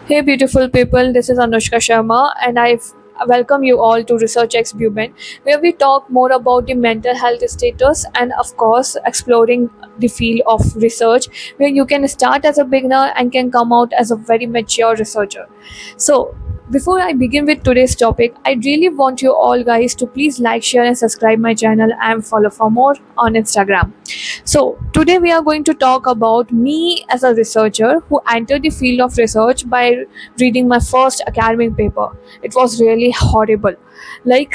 Hey, beautiful people, this is Anushka Sharma, and I welcome you all to Research X Buben, where we talk more about the mental health status and, of course, exploring the field of research, where you can start as a beginner and can come out as a very mature researcher. So, before I begin with today's topic, I really want you all guys to please like, share, and subscribe my channel and follow for more on Instagram. So, today we are going to talk about me as a researcher who entered the field of research by reading my first academic paper. It was really horrible. Like,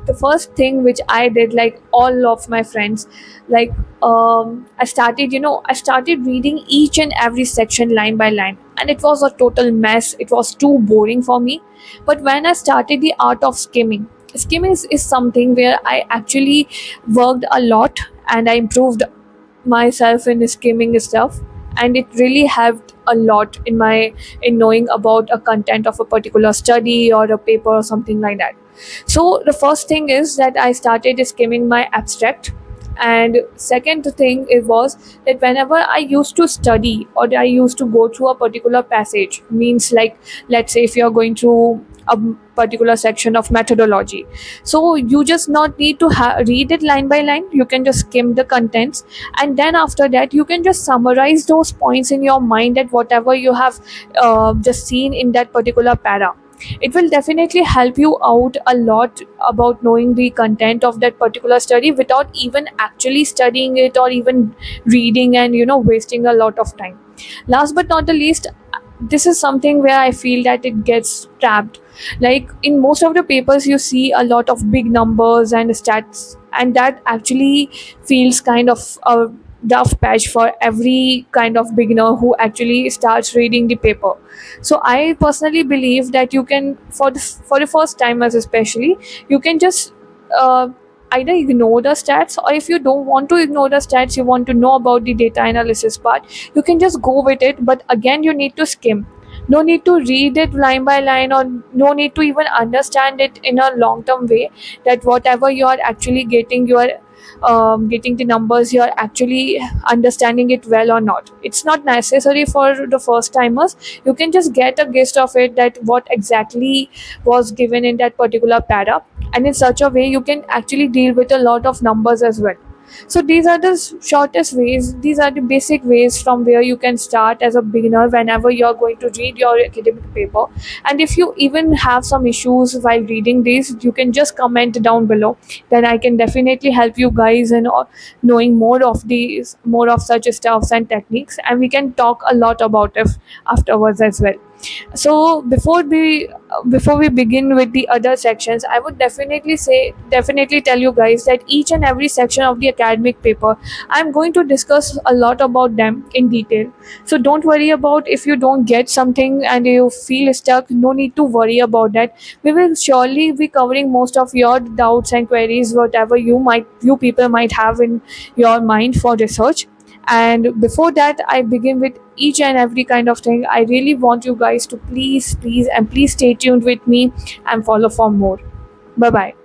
the first thing which I did, like all of my friends, like, I started reading each and every section line by line, and it was a total mess. It was too boring for me. But when I started the art of skimming is something where I actually worked a lot and I improved myself in skimming stuff, and it really helped a lot in knowing about a content of a particular study or a paper or something like that. So the first thing is that I started skimming my abstract, and second thing it was that whenever I used to study or I used to go through a particular passage, means like, let's say if you're going through a particular section of methodology, so you just not need to read it line by line. You can just skim the contents, and then after that you can just summarize those points in your mind, that whatever you have just seen in that particular para. It will definitely help you out a lot about knowing the content of that particular study without even actually studying it or even reading and wasting a lot of time. Last but not the least, this is something where I feel that it gets trapped. Like in most of the papers you see a lot of big numbers and stats, and that actually feels kind of a rough patch for every kind of beginner who actually starts reading the paper. So I personally believe that you can, for the first timers especially, you can just uh, either ignore the stats, or if you don't want to ignore the stats, you want to know about the data analysis part, you can just go with it. But again, you need to skim. No need to read it line by line, or no need to even understand it in a long term way, that whatever you are actually getting, you are getting the numbers, you are actually understanding it well or not. It's not necessary for the first timers. You can just get a gist of it, that what exactly was given in that particular para, and in such a way you can actually deal with a lot of numbers as well. So these are the shortest ways, these are the basic ways from where you can start as a beginner whenever you're going to read your academic paper. And if you even have some issues while reading these, you can just comment down below. Then I can definitely help you guys in knowing more of such stuffs and techniques, and we can talk a lot about it afterwards as well. So before we begin with the other sections, I would definitely tell you guys that each and every section of the academic paper, I'm going to discuss a lot about them in detail. So don't worry about if you don't get something and you feel stuck. No need to worry about that. We will surely be covering most of your doubts and queries, whatever you people might have in your mind for research. And before that I begin with each and every kind of thing, I really want you guys to please stay tuned with me and follow for more. Bye bye.